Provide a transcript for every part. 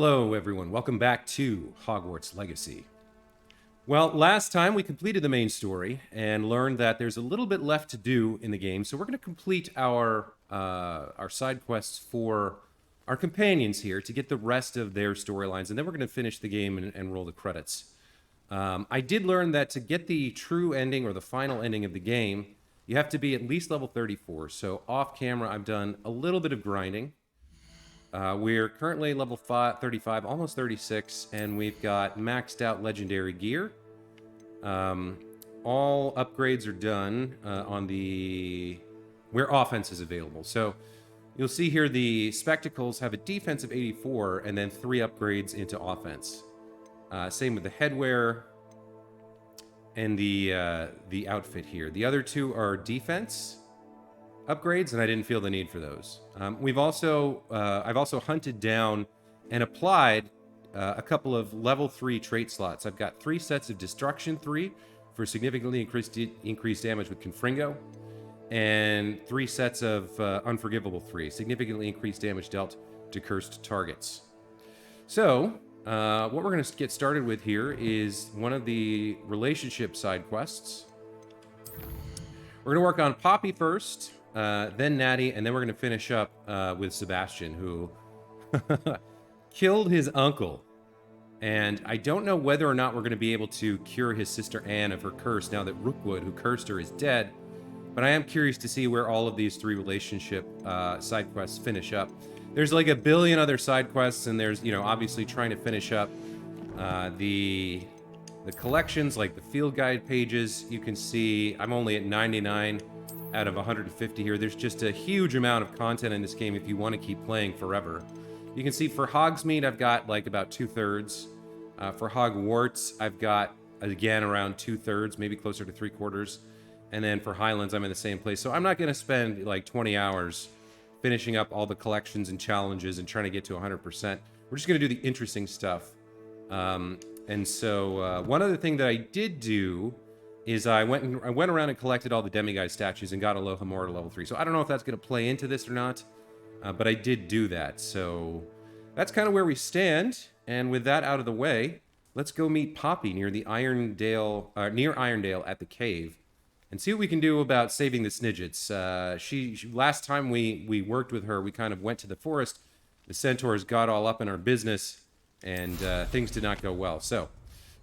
Hello, everyone. Welcome back to Hogwarts Legacy. Well, last time we completed the main story and learned that there's a little bit left to do in the game, so we're going to complete our side quests for our companions here to get the rest of their storylines, and then we're going to finish the game and roll the credits. I did learn that to get the true ending or the final ending of the game, you have to be at least level 34. So off camera, I've done a little bit of grinding. We're currently level 35, almost 36, and we've got maxed out legendary gear. All upgrades are done on where offense is available. So you'll see here the spectacles have a defense of 84 and then 3 upgrades into offense. Same with the headwear and the outfit here. The other 2 are defense upgrades, and I didn't feel the need for those. I've also hunted down and applied a couple of level 3 trait slots. I've got 3 sets of Destruction 3 for significantly increased damage with Confringo, and 3 sets of Unforgivable 3, significantly increased damage dealt to cursed targets. So, what we're going to get started with here is one of the relationship side quests. We're going to work on Poppy first, then Natty, and then we're going to finish up with Sebastian, who killed his uncle. And I don't know whether or not we're going to be able to cure his sister Anne of her curse now that Rookwood, who cursed her, is dead. But I am curious to see where all of these 3 relationship side quests finish up. There's like a billion other side quests, and there's, obviously trying to finish up the collections, like the field guide pages. You can see I'm only at 99 out of 150 here. There's just a huge amount of content in this game if you want to keep playing forever. You can see for Hogsmeade, I've got like about 2/3. For Hogwarts, I've got, again, around 2/3, maybe closer to 3/4. And then for Highlands, I'm in the same place. So I'm not going to spend like 20 hours finishing up all the collections and challenges and trying to get to 100%. We're just going to do the interesting stuff. And so one other thing that I did do is I went around and collected all the demiguise statues and got Alohomora to level 3. So I don't know if that's going to play into this or not, but I did do that. So that's kind of where we stand. And with that out of the way, let's go meet Poppy near Irondale at the cave and see what we can do about saving the Snidgets. She last time we worked with her, we kind of went to the forest. The centaurs got all up in our business, and things did not go well. So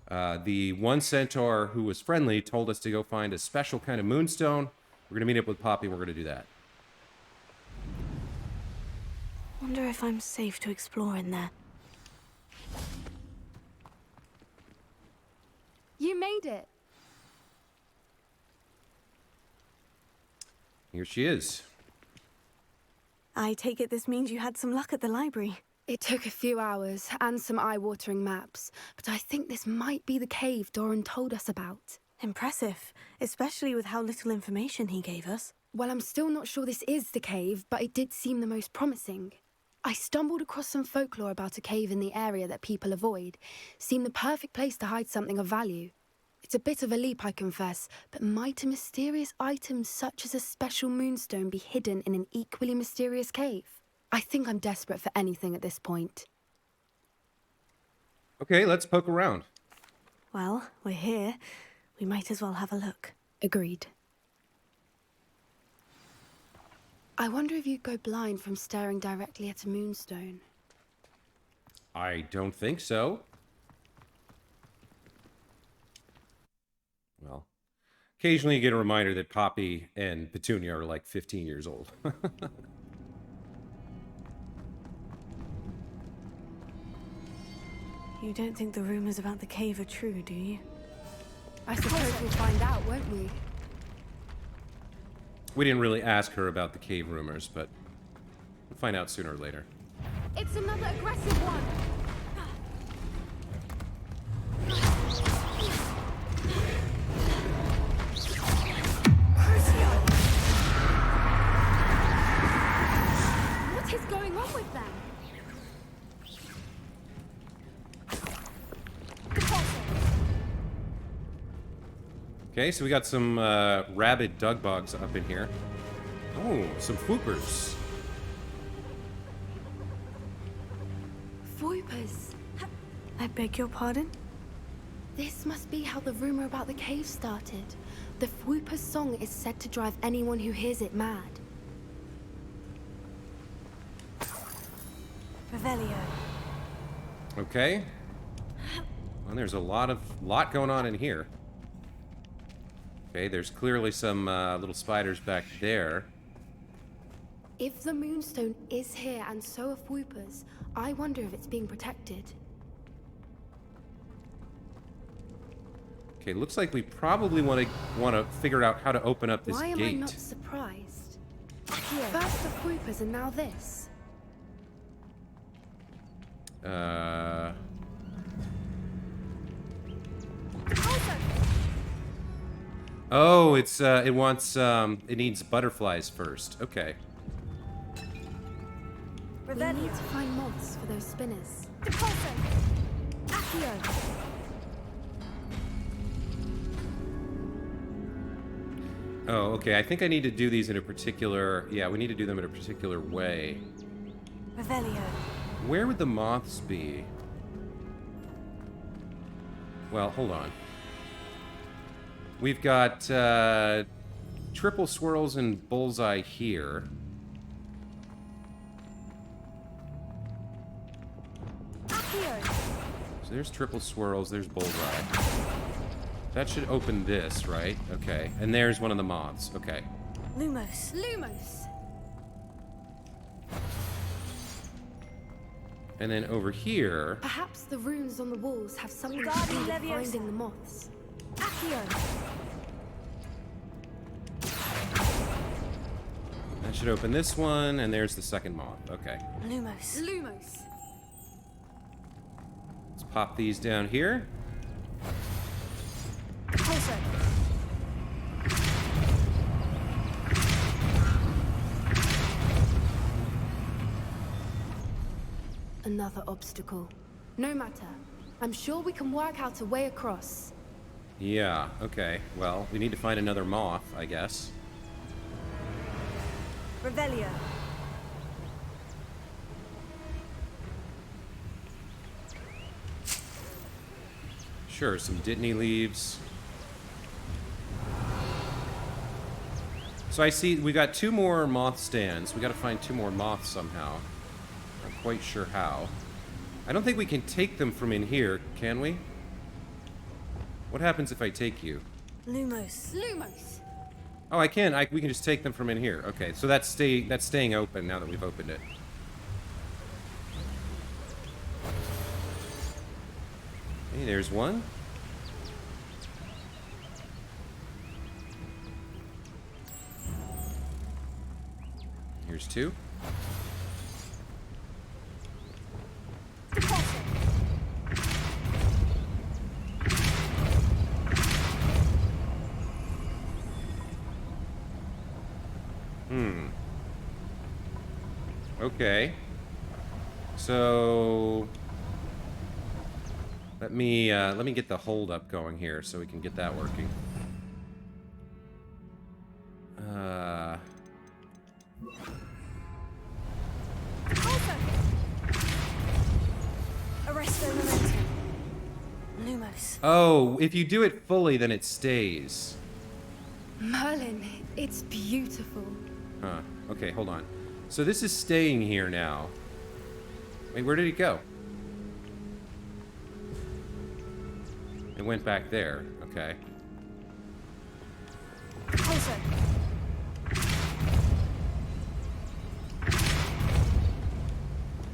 the one centaur who was friendly told us to go find a special kind of moonstone. We're going to meet up with Poppy. We're going to do that. Wonder if I'm safe to explore in there. You made it. Here she is. I take it this means you had some luck at the library. It took a few hours and some eye-watering maps, but I think this might be the cave Doran told us about. Impressive, especially with how little information he gave us. Well, I'm still not sure this is the cave, but it did seem the most promising. I stumbled across some folklore about a cave in the area that people avoid. Seemed the perfect place to hide something of value. It's a bit of a leap, I confess, but might a mysterious item such as a special moonstone be hidden in an equally mysterious cave? I think I'm desperate for anything at this point. Okay, let's poke around. Well, we're here. We might as well have a look. Agreed. I wonder if you'd go blind from staring directly at a moonstone. I don't think so. Well, occasionally you get a reminder that Poppy and Petunia are like 15 years old. You don't think the rumors about the cave are true, do you? I suppose we'll find out, won't we? We didn't really ask her about the cave rumors, but we'll find out sooner or later. It's another aggressive one! What is going on with them? Okay, so we got some rabid dugbugs up in here. Oh, some foopers. Whoopers! I beg your pardon? This must be how the rumor about the cave started. The Whooper's song is said to drive anyone who hears it mad. Revelio. Okay. Well, there's a lot going on in here. Okay, there's clearly some little spiders back there. If the Moonstone is here and so are Whoopers, I wonder if it's being protected. Okay, looks like we probably want to figure out how to open up this Why gate. am I not surprised? First the Whoopers and now this. Oh, it needs butterflies first. Okay. We need to find moths for those spinners. Oh, okay. I think I need to do these in a particular... Yeah, we need to do them in a particular way. Revelio. Where would the moths be? Well, hold on. We've got triple swirls and bullseye here. So there's triple swirls, there's bullseye. That should open this, right? Okay. And there's one of the moths. Okay. Lumos. Lumos! And then over here... Perhaps the runes on the walls have something to do Guardian with Leviosa. finding the moths. That should open this one, and there's the second moth. Okay. Lumos. Lumos! Let's pop these down here. Another obstacle. No matter. I'm sure we can work out a way across. Yeah, okay. Well, we need to find another moth, I guess. Revelio. Sure, some Dittany leaves. So I see we got 2 more moth stands. We got to find 2 more moths somehow. Not quite sure how. I don't think we can take them from in here, can we? What happens if I take you? Lumos. Lumos! Oh, I can. We can just take them from in here. Okay, so that's staying open now that we've opened it. Hey, there's one. Here's 2. Okay. So let me get the hold up going here so we can get that working. Arresto momentum. Lumos. Oh, if you do it fully, then it stays. Merlin, it's beautiful. Huh. Okay, hold on. So this is staying here now. Wait, where did it go? It went back there. Okay.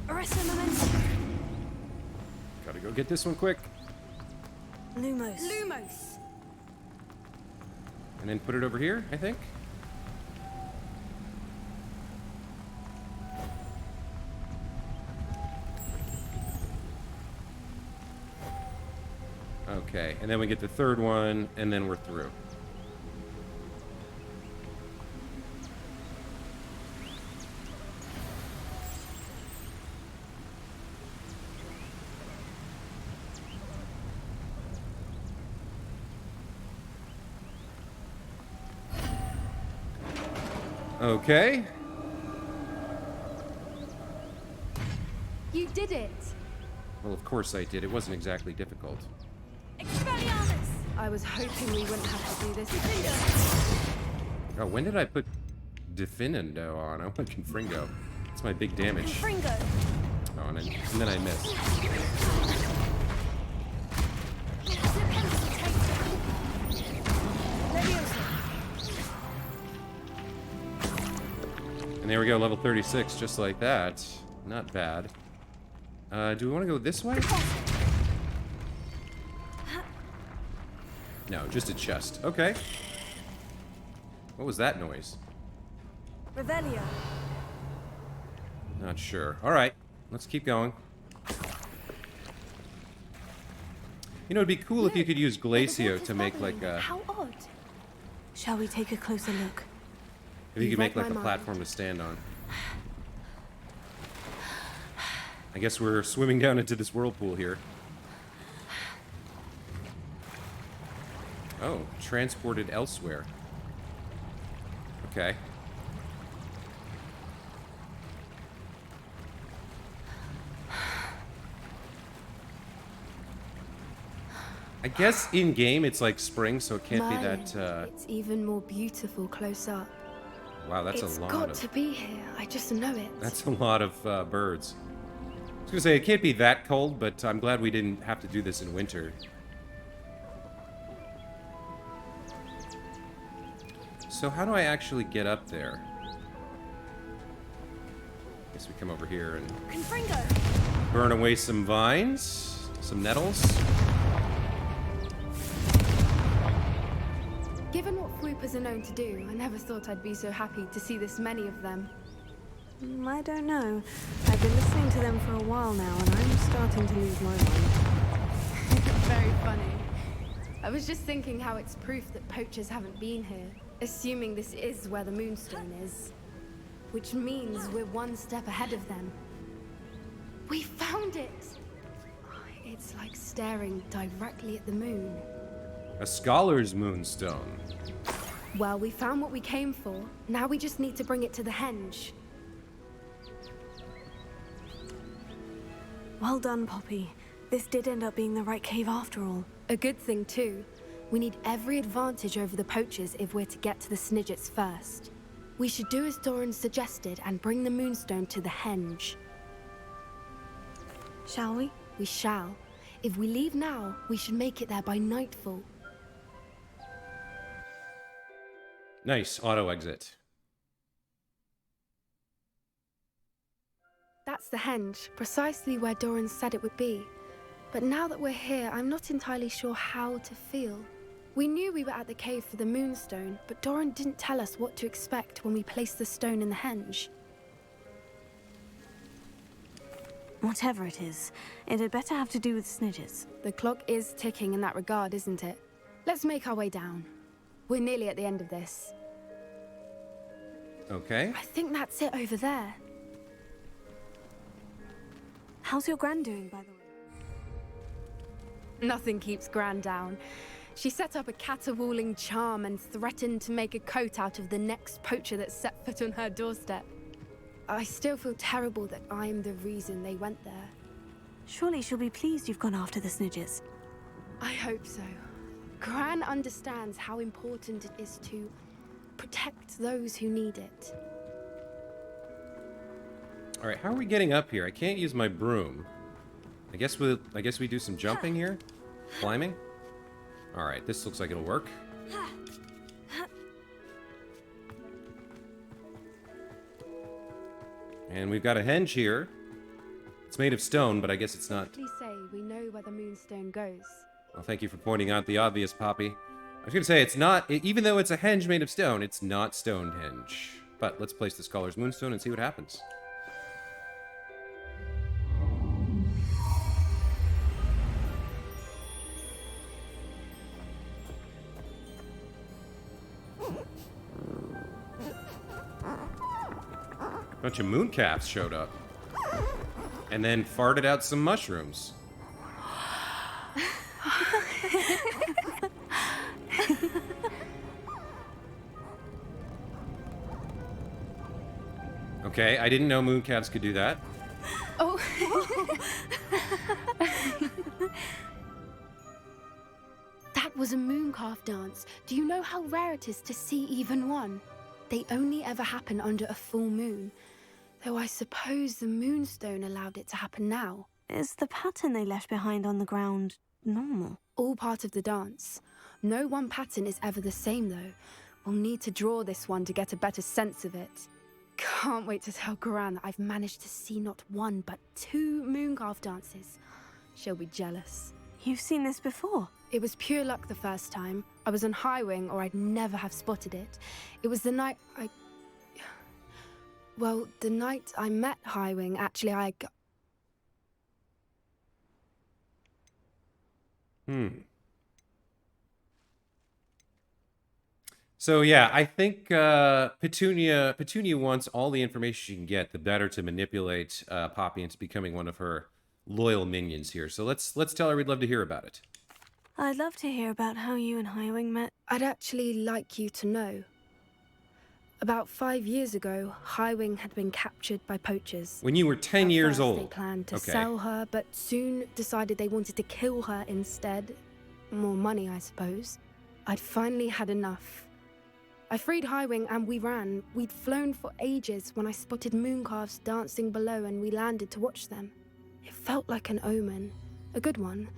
Arresto momentum. Gotta go get this one quick. Lumos. Lumos! And then put it over here, I think. Okay, and then we get the third one, and then we're through. Okay. You did it! Well, of course I did. It wasn't exactly difficult. Expelliarmus! I was hoping we wouldn't have to do this. Oh, when did I put Definindo on? I want Confringo. That's my big damage. Confringo! Oh, and then I missed. And there we go, level 36, just like that. Not bad. Do we want to go this way? No, just a chest. Okay. What was that noise? Revelio. Not sure. Alright, let's keep going. You know, it'd be cool if you could use Glacio to make like a... How odd. Shall we take a closer look? If you could make like read a my platform to stand on. I guess we're swimming down into this whirlpool here. Oh, transported elsewhere. Okay. I guess in-game it's like spring, so it can't be that, It's even more beautiful close up. Wow, that's It's a lot got of... to be here. I just know it. That's a lot of birds. I was gonna say, it can't be that cold, but I'm glad we didn't have to do this in winter. So how do I actually get up there? Guess we come over here and Confringo! burn away some vines, some nettles. Given what Fruipers are known to do, I never thought I'd be so happy to see this many of them. I don't know. I've been listening to them for a while now, and I'm starting to lose my mind. Very funny. I was just thinking how it's proof that poachers haven't been here, assuming this is where the Moonstone is. Which means we're one step ahead of them. We found it! It's like staring directly at the moon. A scholar's moonstone. Well, we found what we came for. Now we just need to bring it to the henge. Well done, Poppy. This did end up being the right cave after all. A good thing, too. We need every advantage over the poachers if we're to get to the Snidgets first. We should do as Doran suggested and bring the Moonstone to the henge. Shall we? We shall. If we leave now, we should make it there by nightfall. Nice, auto exit. That's the henge, precisely where Doran said it would be. But now that we're here, I'm not entirely sure how to feel. We knew we were at the cave for the Moonstone, but Doran didn't tell us what to expect when we placed the stone in the henge. Whatever it is, it had better have to do with Snidgets. The clock is ticking in that regard, isn't it? Let's make our way down. We're nearly at the end of this. Okay. I think that's it over there. How's your Gran doing, by the way? Nothing keeps Gran down. She set up a caterwauling charm and threatened to make a coat out of the next poacher that set foot on her doorstep. I still feel terrible that I'm the reason they went there. Surely she'll be pleased you've gone after the Snidgets. I hope so. Gran understands how important it is to protect those who need it. All right, how are we getting up here? I can't use my broom. I guess we do some jumping here, climbing. All right, this looks like it'll work. And we've got a henge here. It's made of stone, but I guess it's not. Please say we know where the Moonstone goes. Well, thank you for pointing out the obvious, Poppy. I was gonna say it's not, even though it's a henge made of stone, it's not Stonehenge. But let's place the Scholar's Moonstone and see what happens. Bunch of mooncalves showed up. And then farted out some mushrooms. Okay, I didn't know mooncalves could do that. Oh. mooncalf dance. Do you know how rare it is to see even one? They only ever happen under a full moon. Though I suppose the moonstone allowed it to happen now. Is the pattern they left behind on the ground normal? All part of the dance. No one pattern is ever the same, though. We'll need to draw this one to get a better sense of it. Can't wait to tell Gran that I've managed to see not one, but 2 mooncalf dances. She'll be jealous. You've seen this before? It was pure luck the first time. I was on Highwing, or I'd never have spotted it. It was the night Well, the night I met Highwing, actually, So yeah, I think Petunia wants all the information she can get, the better to manipulate Poppy into becoming one of her loyal minions here. So let's tell her we'd love to hear about it. I'd love to hear about how you and Highwing met. I'd actually like you to know. About 5 years ago, Highwing had been captured by poachers. When you were 10 At years first, old. They planned to Okay. sell her, but soon decided they wanted to kill her instead. More money, I suppose. I'd finally had enough. I freed Highwing and we ran. We'd flown for ages when I spotted mooncalves dancing below and we landed to watch them. It felt like an omen. A good one.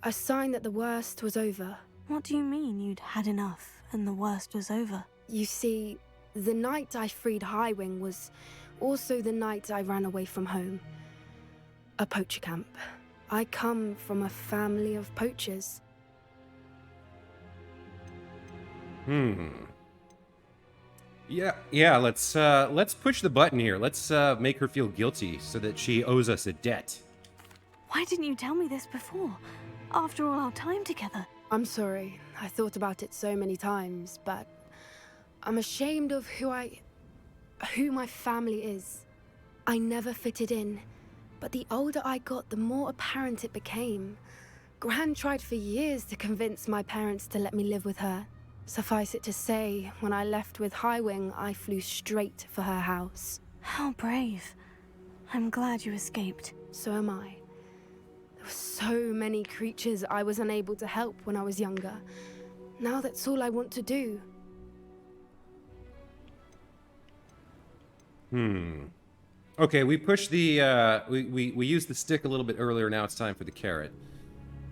A sign that the worst was over. What do you mean you'd had enough and the worst was over? You see, the night I freed Highwing was also the night I ran away from home. A poacher camp. I come from a family of poachers. Yeah, let's push the button here. Let's make her feel guilty so that she owes us a debt. Why didn't you tell me this before? After all our time together. I'm sorry. I thought about it so many times, but I'm ashamed of who my family is. I never fitted in, but the older I got, the more apparent it became. Gran tried for years to convince my parents to let me live with her. Suffice it to say, when I left with Highwing, I flew straight for her house. How brave. I'm glad you escaped. So am I. There were so many creatures I was unable to help when I was younger. Now that's all I want to do. Okay, we pushed the we used the stick a little bit earlier. Now it's time for the carrot.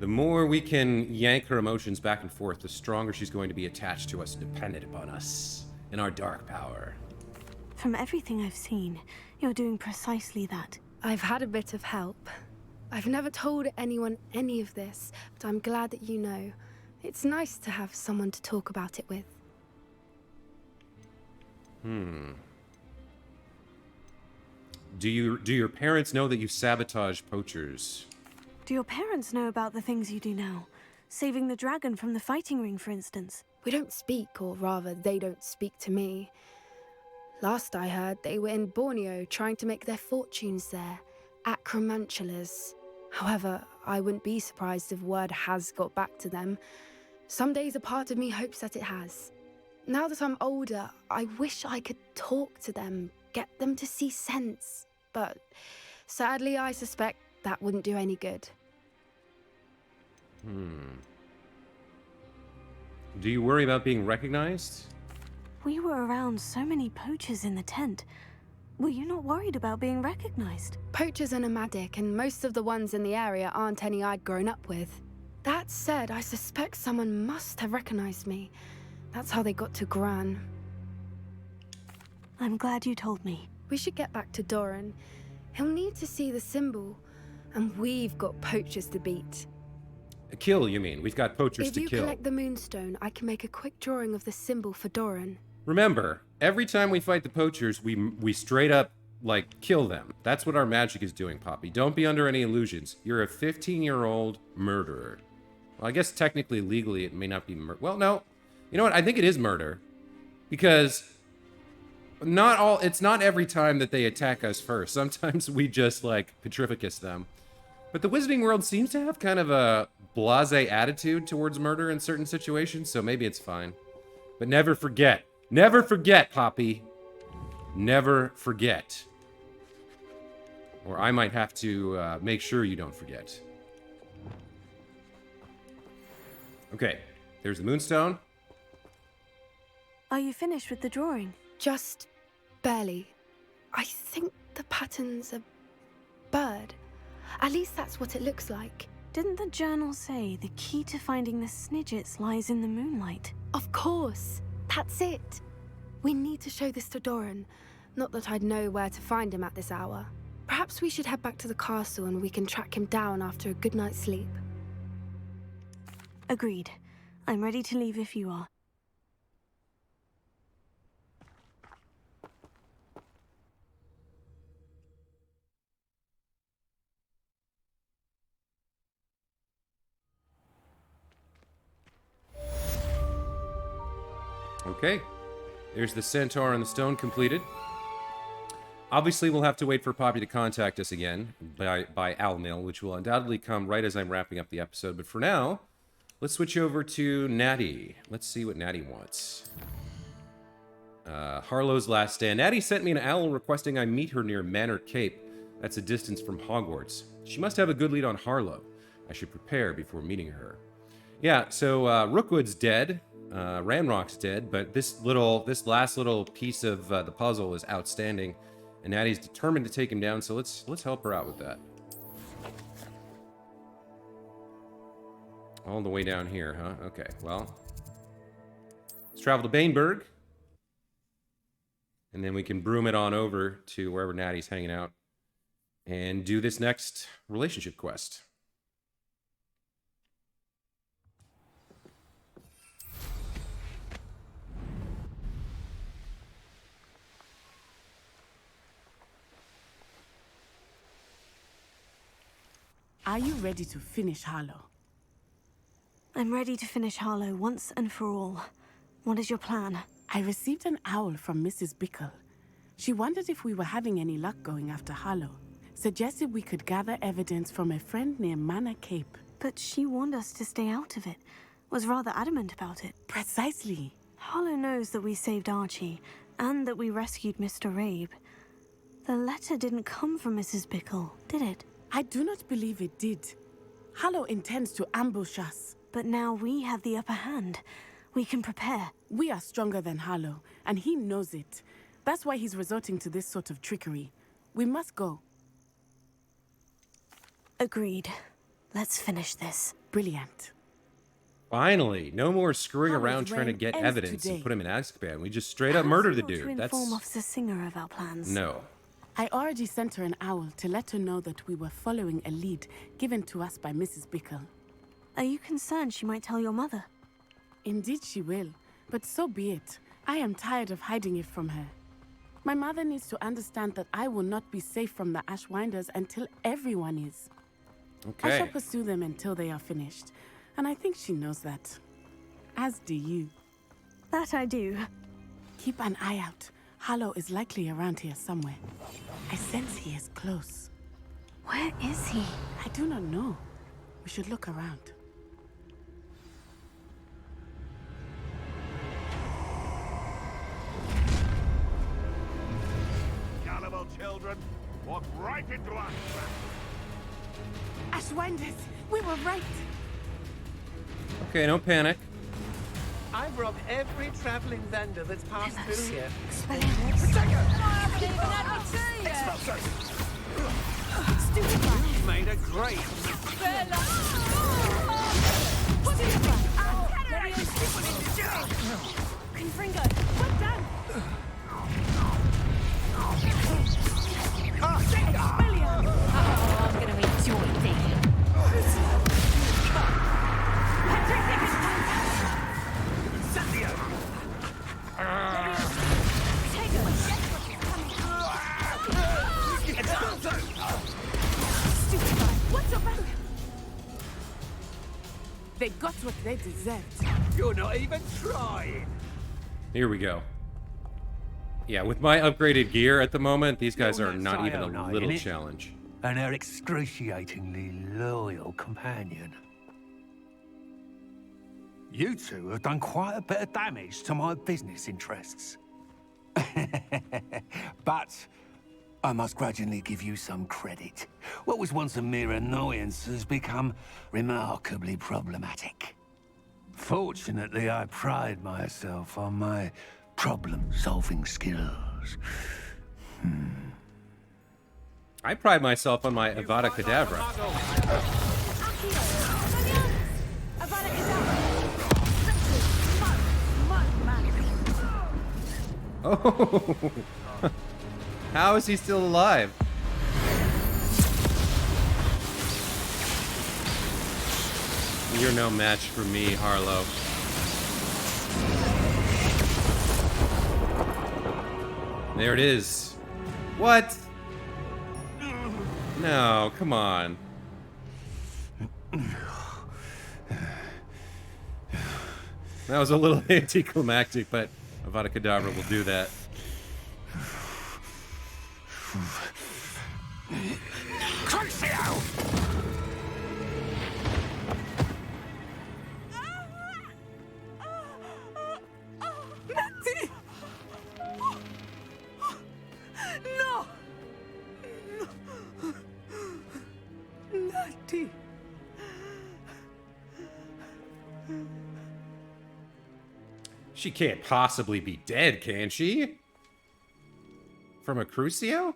The more we can yank her emotions back and forth, the stronger she's going to be attached to us and dependent upon us in our dark power. From everything I've seen, you're doing precisely that. I've had a bit of help. I've never told anyone any of this, but I'm glad that you know. It's nice to have someone to talk about it with. Do your parents know that you sabotage poachers? Do your parents know about the things you do now? Saving the dragon from the fighting ring, for instance. We don't speak, or rather, they don't speak to me. Last I heard, they were in Borneo trying to make their fortunes there, acromantulas. However, I wouldn't be surprised if word has got back to them. Some days a part of me hopes that it has. Now that I'm older, I wish I could talk to them, get them to see sense. But sadly, I suspect that wouldn't do any good. Do you worry about being recognized? We were around so many poachers in the tent. Were you not worried about being recognized? Poachers are nomadic, and most of the ones in the area aren't any I'd grown up with. That said, I suspect someone must have recognized me. That's how they got to Gran. I'm glad you told me. We should get back to Doran. He'll need to see the symbol, and we've got poachers to beat. Kill, you mean? We've got poachers If to you kill. collect the moonstone, I can make a quick drawing of the symbol for Doran. Remember, every time we fight the poachers, we straight up, like, kill them. That's what our magic is doing, Poppy. Don't be under any illusions. You're a 15-year-old murderer. Well, I guess technically, legally, it may not be murder. Well, no. You know what? I think it is murder. Because it's not every time that they attack us first. Sometimes we just, like, petrificus them. But the Wizarding world seems to have kind of a blasé attitude towards murder in certain situations, so maybe it's fine. But never forget. Never forget, Poppy. Never forget. Or I might have to make sure you don't forget. Okay. there's the moonstone. Are you finished with the drawing? Just barely. I think the pattern's a bird. At least that's what it looks like. Didn't the journal say the key to finding the Snidgets lies in the moonlight? Of course. That's it. We need to show this to Doran. Not that I'd know where to find him at this hour. Perhaps we should head back to the castle and we can track him down after a good night's sleep. Agreed. I'm ready to leave if you are. Okay, there's the centaur and the stone completed. Obviously, we'll have to wait for Poppy to contact us again by Alnil, which will undoubtedly come right as I'm wrapping up the episode. But for now, let's switch over to Natty. Let's see what Natty wants. Harlow's last stand. Natty sent me an owl requesting I meet her near Manor Cape. That's a distance from Hogwarts. She must have a good lead on Harlow. I should prepare before meeting her. Yeah, so Rookwood's dead. Ranrock's dead, but this last little piece of the puzzle is outstanding, and Natty's determined to take him down. So let's help her out with that. All the way down here, huh? Okay, well, let's travel to Baneburg, and then we can broom it on over to wherever Natty's hanging out, and do this next relationship quest. Are you ready to finish Harlow? I'm ready to finish Harlow once and for all. What is your plan? I received an owl from Mrs. Bickle. She wondered if we were having any luck going after Harlow. Suggested we could gather evidence from a friend near Manor Cape. But she warned us to stay out of it. Was rather adamant about it. Precisely. Harlow knows that we saved Archie, and that we rescued Mr. Rabe. The letter didn't come from Mrs. Bickle, did it? I do not believe it did. Harlow intends to ambush us. But now we have the upper hand. We can prepare. We are stronger than Harlow, and he knows it. That's why he's resorting to this sort of trickery. We must go. Agreed. Let's finish this. Brilliant. Finally, no more screwing Harlow's around trying to reign get ends evidence today. and put him in Azkaban. We just straight up murder the Possible to dude. inform That's Officer Singer of our plans. no. I already sent her an owl to let her know that we were following a lead given to us by Mrs. Bickle. Are you concerned she might tell your mother? Indeed she will, but so be it. I am tired of hiding it from her. My mother needs to understand that I will not be safe from the Ashwinders until everyone is. I shall Okay. pursue them until they are finished, and I think she knows that. As do you. That I do. Keep an eye out. Harlow is likely around here somewhere. I sense he is close. Where is he? I do not know. We should look around. Gullible children, walk right into us. Ashwinders! We were right! Okay, no panic. I've robbed every traveling vendor that's passed through here. You've made a great. They got what they deserved. You're not even trying. Here we go. Yeah, with my upgraded gear at the moment, these guys You're are not not even a Sayonara, little innit? challenge. And her excruciatingly loyal companion. You two have done quite a bit of damage to my business interests. But I must grudgingly give you some credit. What was once a mere annoyance has become remarkably problematic. Fortunately, I pride myself on my problem-solving skills. I pride myself on my Avada Kedavra. Oh, how is he still alive? You're no match for me, Harlow. There it is. What? No, come on. That was a little anticlimactic, but Avada Kedavra will do that. Natty! No! Natty! She can't possibly be dead, can she? From a Crucio?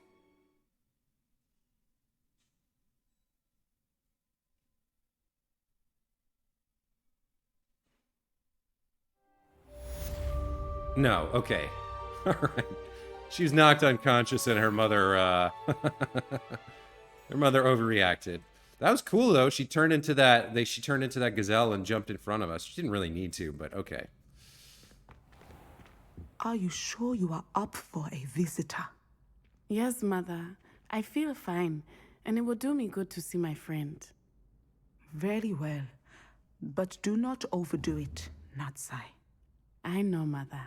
No, okay. Alright. She was knocked unconscious and her mother, her mother overreacted. That was cool, though. She turned into that, she turned into that gazelle and jumped in front of us. She didn't really need to, but okay. Are you sure you are up for a visitor? Yes, Mother. I feel fine, and it will do me good to see my friend. Very well. But do not overdo it, Natsai. I know, Mother.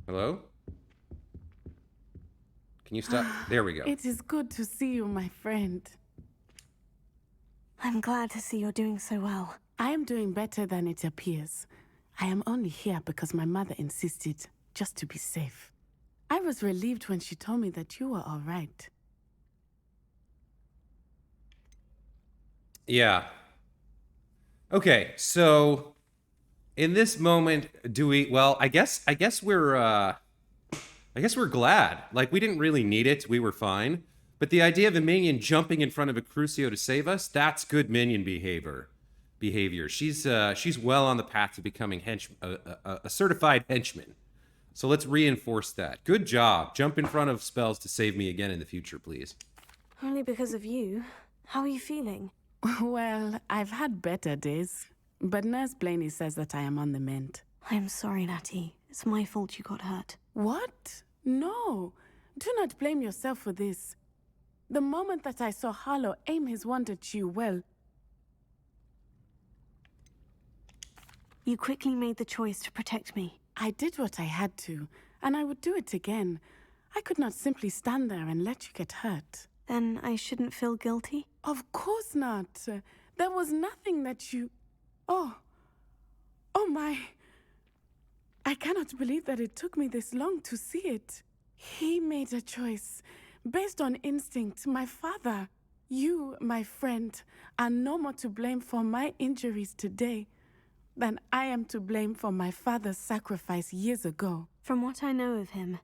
Hello? Can you stop? There we go. It is good to see you, my friend. I'm glad to see you're doing so well. I am doing better than it appears. I am only here because my mother insisted, just to be safe. I was relieved when she told me that you were all right. Yeah. Okay, so in this moment, do we? Well, I guess we're glad. Like, we didn't really need it. We were fine. But the idea of a minion jumping in front of a Crucio to save us, that's good minion behavior. She's well on the path to becoming a certified henchman. So let's reinforce that. Good job. Jump in front of spells to save me again in the future, please. Only because of you. How are you feeling? Well, I've had better days. But Nurse Blaney says that I am on the mend. I am sorry, Natty. It's my fault you got hurt. What? No. Do not blame yourself for this. The moment that I saw Harlow aim his wand at you, well... You quickly made the choice to protect me. I did what I had to, and I would do it again. I could not simply stand there and let you get hurt. Then I shouldn't feel guilty? Of course not. There was nothing that you... Oh my... I cannot believe that it took me this long to see it. He made a choice. Based on instinct, my father. You, my friend, are no more to blame for my injuries today than I am to blame for my father's sacrifice years ago. From what I know of him,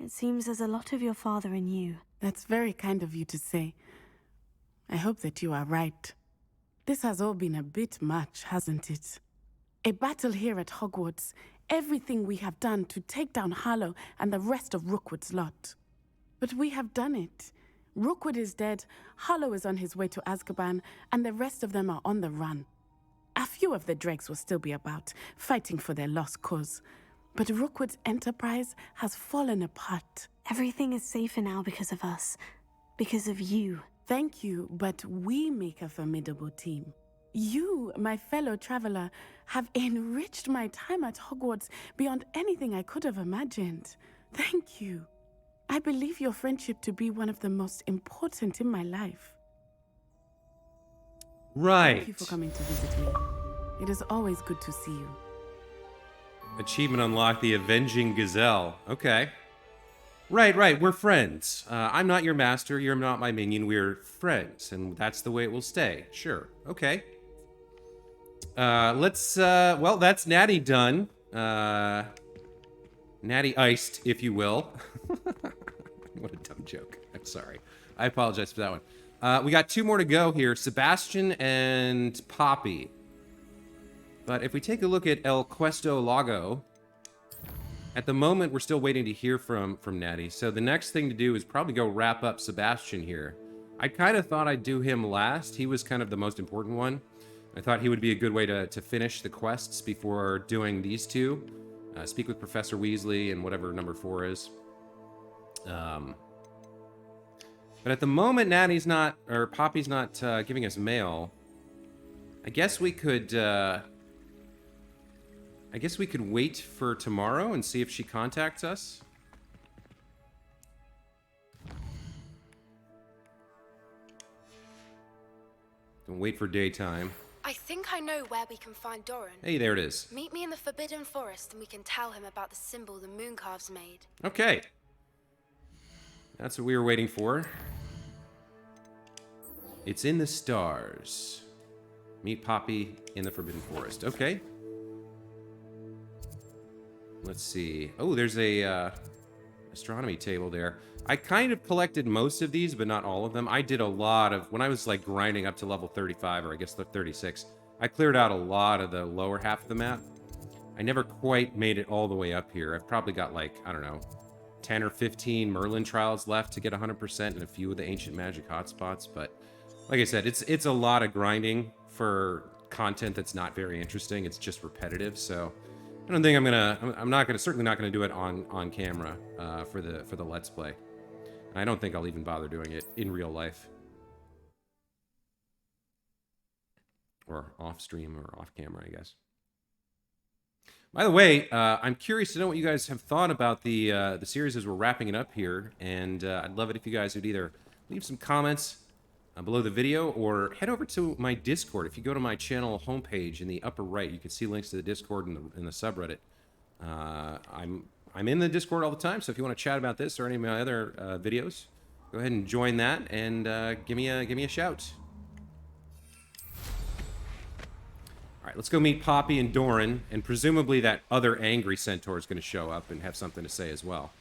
it seems there's a lot of your father in you. That's very kind of you to say. I hope that you are right. This has all been a bit much, hasn't it? A battle here at Hogwarts. Everything we have done to take down Harlow and the rest of Rookwood's lot. But we have done it. Rookwood is dead, Harlow is on his way to Azkaban, and the rest of them are on the run. A few of the dregs will still be about, fighting for their lost cause. But Rookwood's enterprise has fallen apart. Everything is safer now because of us. Because of you. Thank you, but we make a formidable team. You, my fellow traveler, have enriched my time at Hogwarts beyond anything I could have imagined. Thank you. I believe your friendship to be one of the most important in my life. Right. Thank you for coming to visit me. It is always good to see you. Achievement unlocked, the Avenging Gazelle. Okay. Right. We're friends. I'm not your master. You're not my minion. We're friends, and that's the way it will stay. Sure. Okay. Well, that's Natty done. Natty iced, if you will. What a dumb joke. I'm sorry. I apologize for that one. We got 2 more to go here. Sebastian and Poppy. But if we take a look at El Questo Lago, at the moment, we're still waiting to hear from Natty. So the next thing to do is probably go wrap up Sebastian here. I kind of thought I'd do him last. He was kind of the most important one. I thought he would be a good way to finish the quests before doing these 2. Speak with Professor Weasley and whatever number 4 is. But at the moment, Natty's not, or Poppy's not giving us mail. I guess we could wait for tomorrow and see if she contacts us. Don't wait for daytime. I think I know where we can find Doran. Hey, there it is. Meet me in the Forbidden Forest and we can tell him about the symbol the Mooncalves made. Okay. That's what we were waiting for. It's in the stars. Meet Poppy in the Forbidden Forest. Okay. Let's see. Oh, there's a astronomy table there. I kind of collected most of these, but not all of them. I did a lot of, when I was like grinding up to level 35, or I guess the 36, I cleared out a lot of the lower half of the map. I never quite made it all the way up here. I've probably got like, I don't know, 10 or 15 Merlin trials left to get 100% and a few of the ancient magic hotspots. But like I said, it's a lot of grinding for content that's not very interesting. It's just repetitive. So I don't think certainly not gonna do it on camera for the Let's Play. I don't think I'll even bother doing it in real life. Or off stream or off camera, I guess. By the way, I'm curious to know what you guys have thought about the series as we're wrapping it up here, and I'd love it if you guys would either leave some comments below the video or head over to my Discord. If you go to my channel homepage in the upper right, you can see links to the Discord and the subreddit. I'm in the Discord all the time, so if you want to chat about this or any of my other videos, go ahead and join that and give me a shout. All right, let's go meet Poppy and Doran, and presumably that other angry centaur is going to show up and have something to say as well.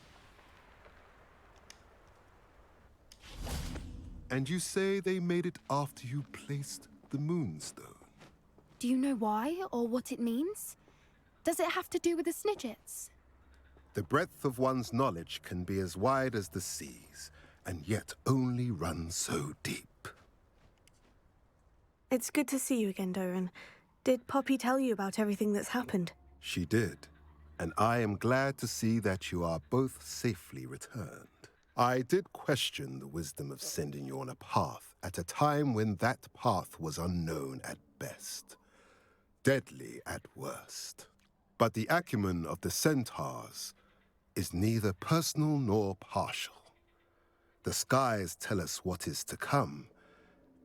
And you say they made it after you placed the Moonstone? Do you know why or what it means? Does it have to do with the Snidgets? The breadth of one's knowledge can be as wide as the seas, and yet only run so deep. It's good to see you again, Doran. Did Poppy tell you about everything that's happened? She did, and I am glad to see that you are both safely returned. I did question the wisdom of sending you on a path at a time when that path was unknown at best, deadly at worst. But the acumen of the centaurs is neither personal nor partial. The skies tell us what is to come,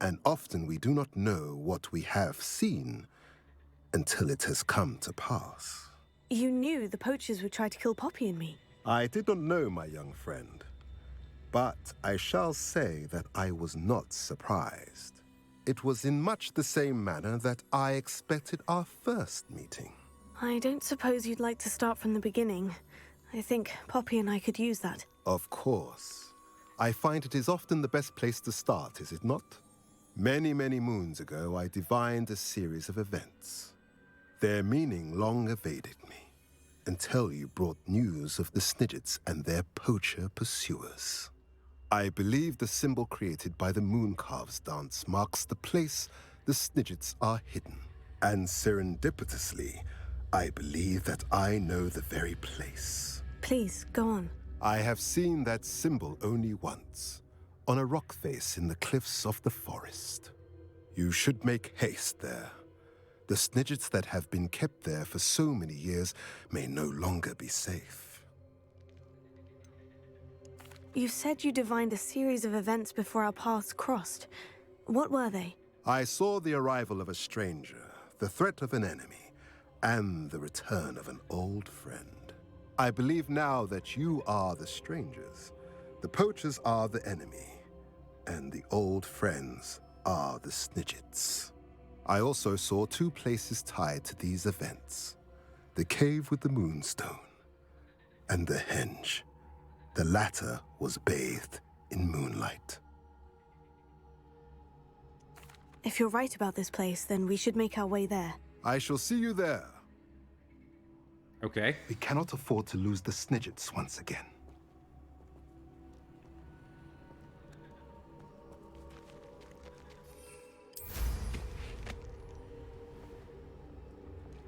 and often we do not know what we have seen until it has come to pass. You knew the poachers would try to kill Poppy and me. I did not know, my young friend, but I shall say that I was not surprised. It was in much the same manner that I expected our first meeting. I don't suppose you'd like to start from the beginning. I think Poppy and I could use that. Of course. I find it is often the best place to start, is it not? Many, many moons ago, I divined a series of events. Their meaning long evaded me, until you brought news of the Snidgets and their poacher pursuers. I believe the symbol created by the Mooncalves dance marks the place the Snidgets are hidden. And serendipitously, I believe that I know the very place. Please, go on. I have seen that symbol only once, on a rock face in the cliffs of the forest. You should make haste there. The Snidgets that have been kept there for so many years may no longer be safe. You said you divined a series of events before our paths crossed. What were they? I saw the arrival of a stranger, the threat of an enemy, and the return of an old friend. I believe now that you are the strangers, the poachers are the enemy, and the old friends are the Snidgets. I also saw two places tied to these events: the cave with the moonstone and the henge. The latter was bathed in moonlight. If you're right about this place, then we should make our way there. I shall see you there. Okay. We cannot afford to lose the Snidgets once again.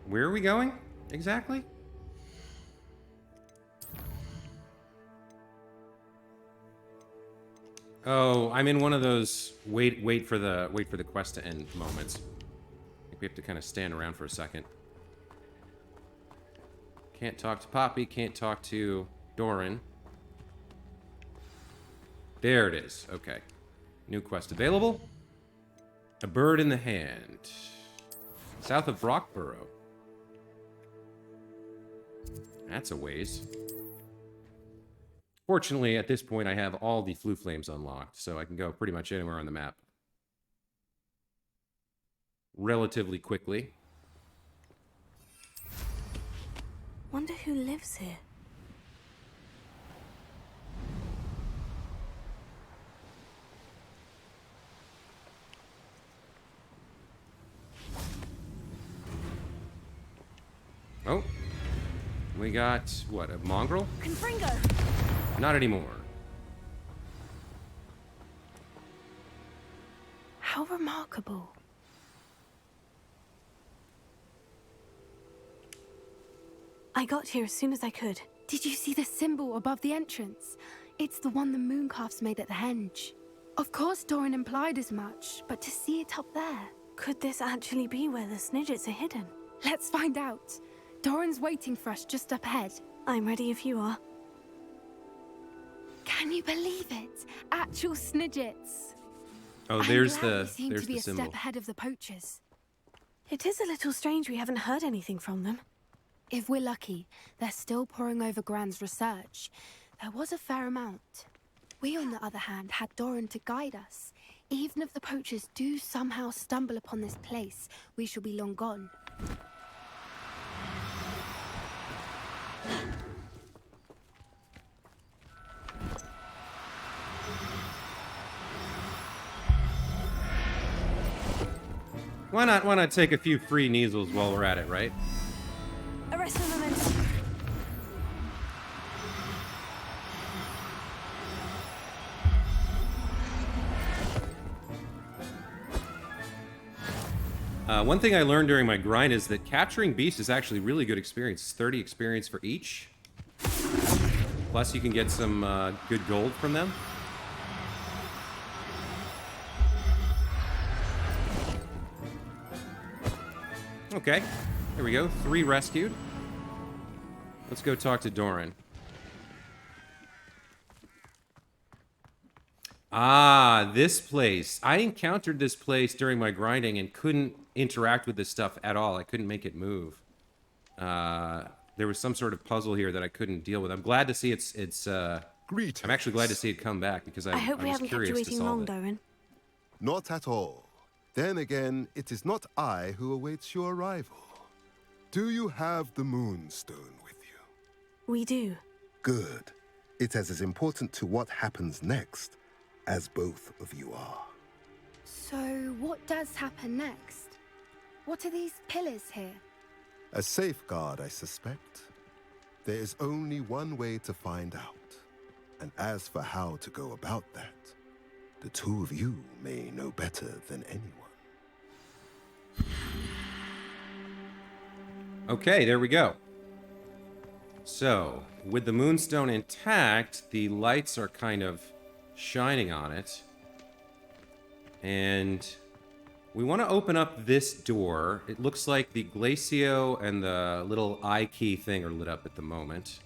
Where are we going exactly? Oh, I'm in one of those wait for the quest to end moments. I think we have to kind of stand around for a second. Can't talk to Poppy, can't talk to Doran. There it is. Okay. New quest available. A bird in the hand. South of Brockborough. That's a ways. Fortunately, at this point, I have all the flue flames unlocked, so I can go pretty much anywhere on the map relatively quickly. Wonder who lives here. Oh. We got, what, a mongrel? Confringo! Not anymore. How remarkable. I got here as soon as I could. Did you see the symbol above the entrance? It's the one the mooncalves made at the henge. Of course Doran implied as much, but to see it up there... Could this actually be where the Snidgets are hidden? Let's find out. Doran's waiting for us just up ahead. I'm ready if you are. Can you believe it? Actual Snidgets. Oh, there's I'm glad the we seem there's to be the a symbol. step ahead of the poachers. It is a little strange we haven't heard anything from them. If we're lucky, they're still poring over Gran's research. There was a fair amount. We, on the other hand, had Doran to guide us. Even if the poachers do somehow stumble upon this place, we shall be long gone. Why not take a few free neasels while we're at it, right? Arrest the moment. One thing I learned during my grind is that capturing beasts is actually really good experience. It's 30 experience for each. Plus you can get some good gold from them. Okay, there we go. 3 rescued. Let's go talk to Doran. Ah, this place. I encountered this place during my grinding and couldn't interact with this stuff at all. I couldn't make it move. There was some sort of puzzle here that I couldn't deal with. I'm glad to see it's Greetings. I'm actually glad to see it come back because I hope we was haven't kept you curious to waiting solve long, it. Doran. Not at all. Then again, it is not I who awaits your arrival. Do you have the moonstone with you? We do. Good. It is as important to what happens next as both of you are. So, what does happen next? What are these pillars here? A safeguard, I suspect. There is only one way to find out. And as for how to go about that, the two of you may know better than anyone. Okay, there we go. So, with the moonstone intact, the lights are kind of shining on it. And we want to open up this door. It looks like the Glacio and the little eye key thing are lit up at the moment.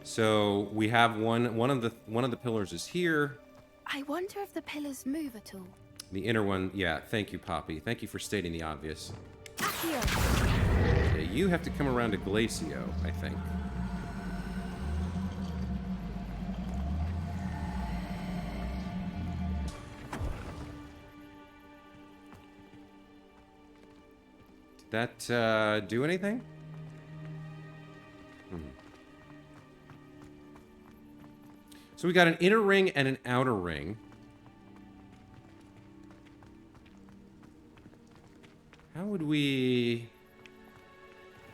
So we have one of the pillars is here. I wonder if the pillars move at all. The inner one, yeah, thank you, Poppy. Thank you for stating the obvious. Okay, you have to come around to Glacio, I think. Did that do anything? So we got an inner ring and an outer ring. How would we...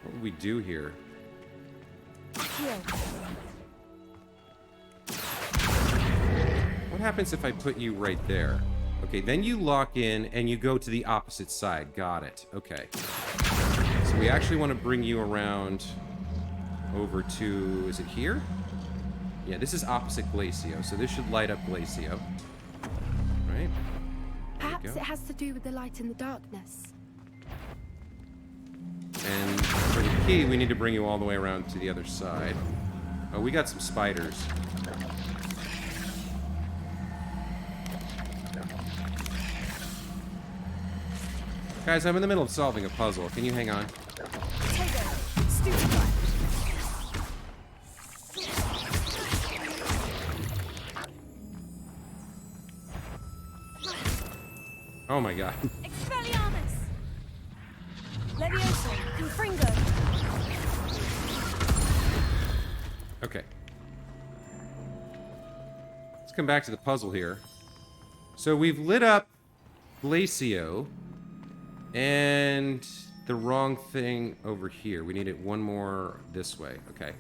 What would we do here? What happens if I put you right there? Okay, then you lock in and you go to the opposite side. Got it. Okay. So we actually want to bring you around over to... Is it here? Yeah, this is opposite Glacio, so this should light up Glacio. Right? Perhaps it has to do with the light in the darkness. And for the key, we need to bring you all the way around to the other side. Oh, we got some spiders. Guys, I'm in the middle of solving a puzzle. Can you hang on? Oh my god. Expelliarmus! Levioso! Confringo! Okay. Let's come back to the puzzle here. So we've lit up Glacio and the wrong thing over here. We needed one more this way. Okay.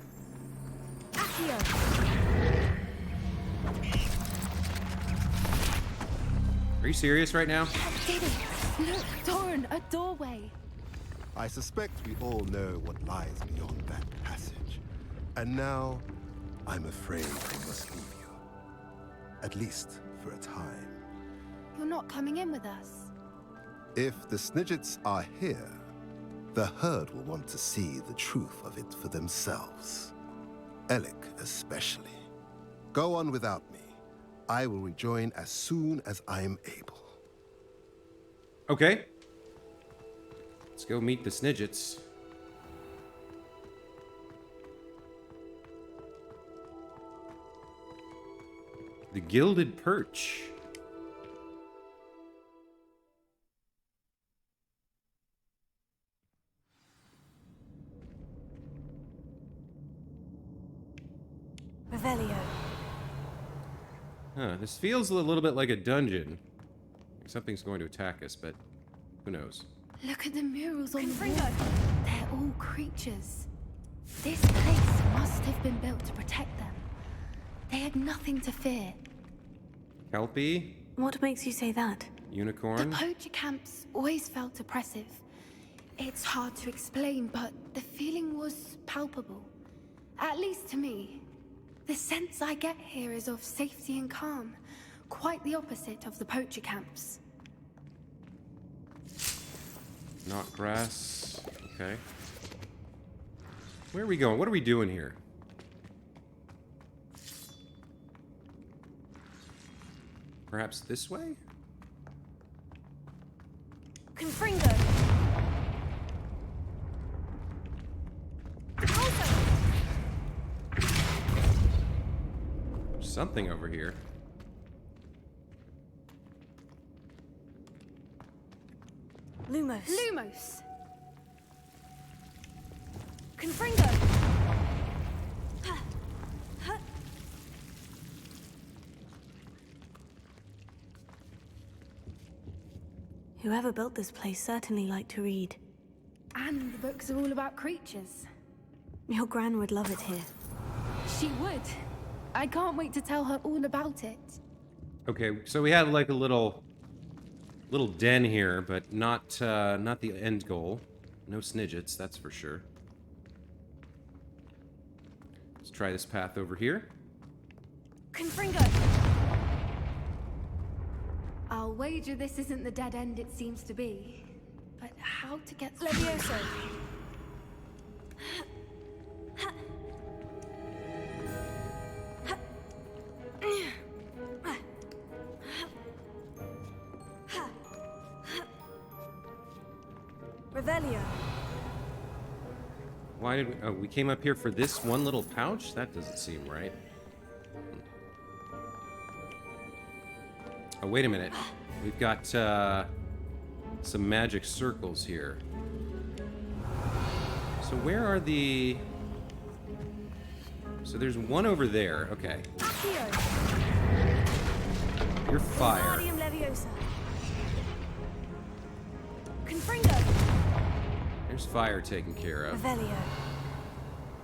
Are you serious right now? I did it! Look, Doran, a doorway. I suspect we all know what lies beyond that passage. And now, I'm afraid I must leave you. At least for a time. You're not coming in with us. If the Snidgets are here, the herd will want to see the truth of it for themselves. Alec especially. Go on without me. I will rejoin as soon as I am able. Okay. Let's go meet the Snidgets. The Gilded Perch. Revelio. Huh, this feels a little bit like a dungeon. Like something's going to attack us, but who knows? Look at the murals on the wall. They're all creatures. This place must have been built to protect them. They had nothing to fear. Kelpie? What makes you say that? The Unicorn? poacher camps always felt oppressive. It's hard to explain, but the feeling was palpable. At least to me. The sense I get here is of safety and calm. Quite the opposite of the poacher camps. Not grass. Okay. Where are we going? What are we doing here? Perhaps this way? Confringo! Something over here. Lumos. Lumos! Confringo! Whoever built this place certainly liked to read. And the books are all about creatures. Your Gran would love it here. She would. I can't wait to tell her all about it. Okay, so we had like a little den here, but not the end goal. No Snidgets, that's for sure. Let's try this path over here. Confringo! I'll wager this isn't the dead end it seems to be. But how to get Levioso! Revelio. Why did we... Oh, we came up here for this one little pouch? That doesn't seem right. Oh, wait a minute. We've got, some magic circles here. So where are the... So there's one over there. Okay. You're fire. Wingardium Leviosa. Confringo. There's fire taken care of. Revelio.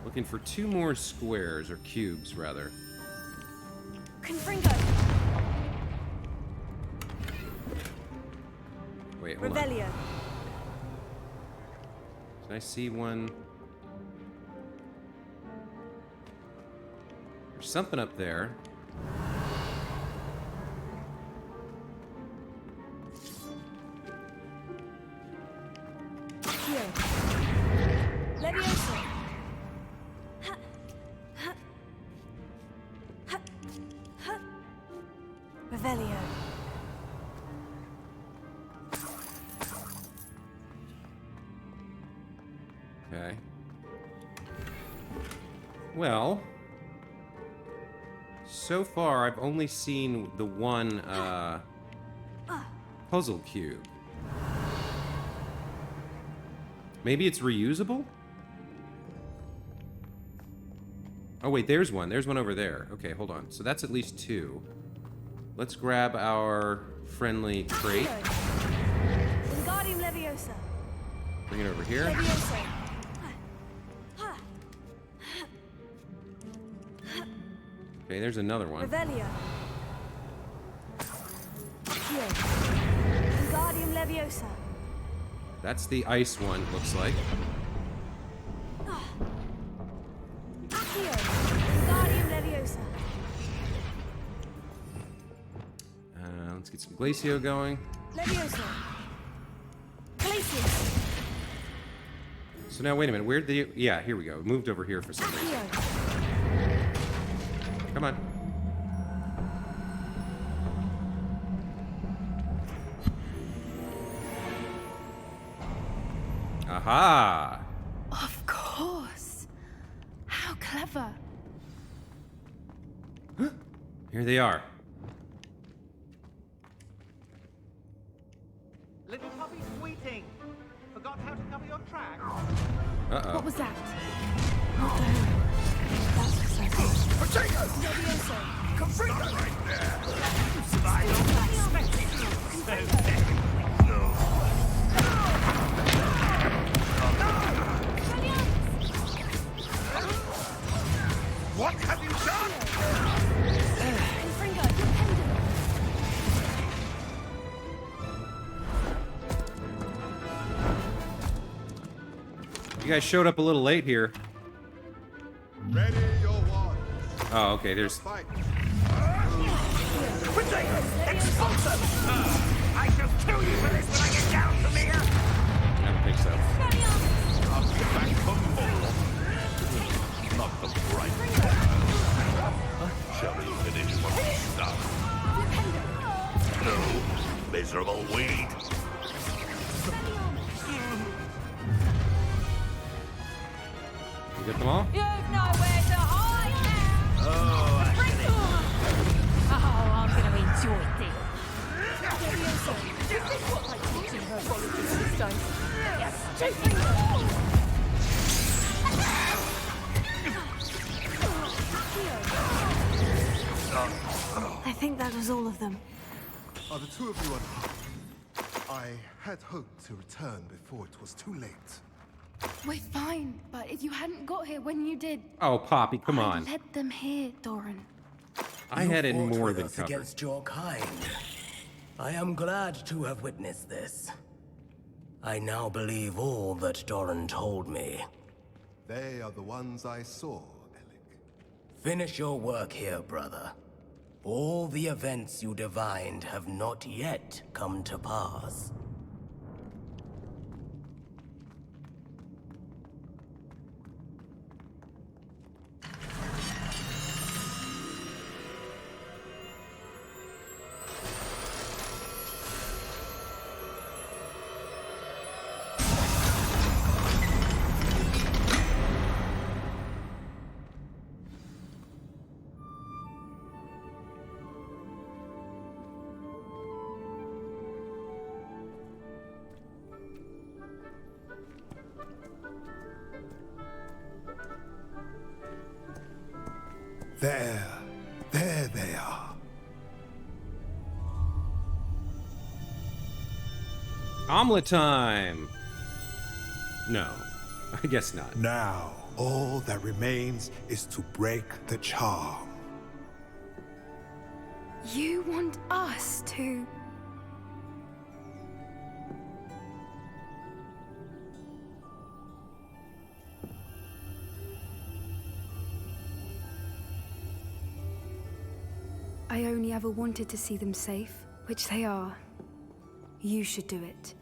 Looking for 2 more squares, or cubes, rather. Confringo. Wait, hold on. Revelio. Can I see one? There's something up there. Leviosa. Revelio. Okay. Well, so far I've only seen the one puzzle cube. Maybe it's reusable? Oh wait, there's one. There's one over there. Okay, hold on. So that's at least 2. Let's grab our friendly crate. Wingardium Leviosa. Bring it over here. Leviosa. Okay, there's another one. Revelio. Wingardium Leviosa. That's the ice one, looks like. Wingardium Leviosa. Let's get some Glacio going. Leviosa. Glacius. So now, wait a minute. Where'd the... Yeah, here we go. It moved over here for some reason. Come on. Aha! Of course. How clever. Here they are. Little puppy squeating. Forgot how to cover your tracks. Uh-oh. What was that? Not there. That's exciting. Potatoes! Leviosa. Confringo! Right there! I don't expect it. What have you done? Confringo. Dependent. You guys showed up a little late here. Ready your one. Oh, okay, there's... Fight. Potatoes! Expulsum! I shall kill you for this when I get down from here! I don't think so. I'll be back for more. Not the bright Shall we finish what we start? No, miserable weed. You get them all? You've nowhere to hide now! Oh, Oh, I'm gonna enjoy this. Is this what like teaching her politics these days? You stupid! I think that was all of them. Are the 2 of you unharmed? I had hoped to return before it was too late. We're fine, but if you hadn't got here when you did, Oh, Poppy, come I on. led them here, Doran. I had it You fought more with than us covered. against your kind. I am glad to have witnessed this. I now believe all that Doran told me. They are the ones I saw, Alec. Finish your work here, brother. All the events you divined have not yet come to pass. There they are. Omelet time! No, I guess not. Now, all that remains is to break the charm. You want us to... I only ever wanted to see them safe, which they are. You should do it.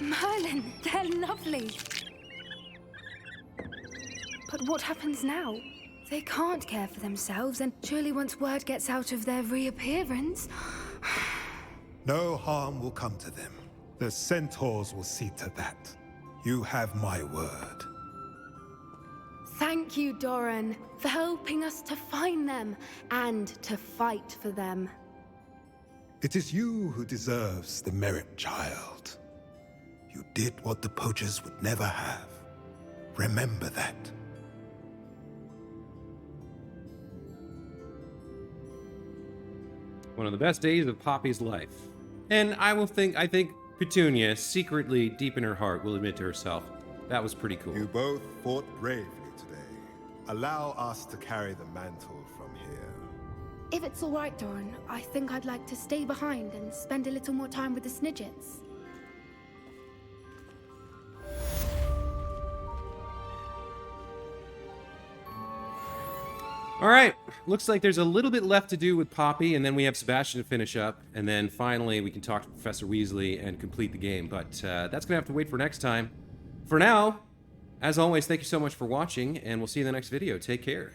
Merlin, they're lovely. But what happens now? They can't care for themselves, and surely once word gets out of their reappearance... No harm will come to them. The centaurs will see to that. You have my word. Thank you, Doran, for helping us to find them and to fight for them. It is you who deserves the merit, child. You did what the poachers would never have. Remember that. One of the best days of Poppy's life. And I think Petunia, secretly, deep in her heart, will admit to herself, that was pretty cool. You both fought bravely today. Allow us to carry the mantle from here. If it's all right, Doran, I think I'd like to stay behind and spend a little more time with the Snidgets. All right, looks like there's a little bit left to do with Poppy, and then we have Sebastian to finish up, and then finally we can talk to Professor Weasley and complete the game, but that's going to have to wait for next time. For now, as always, thank you so much for watching, and we'll see you in the next video. Take care.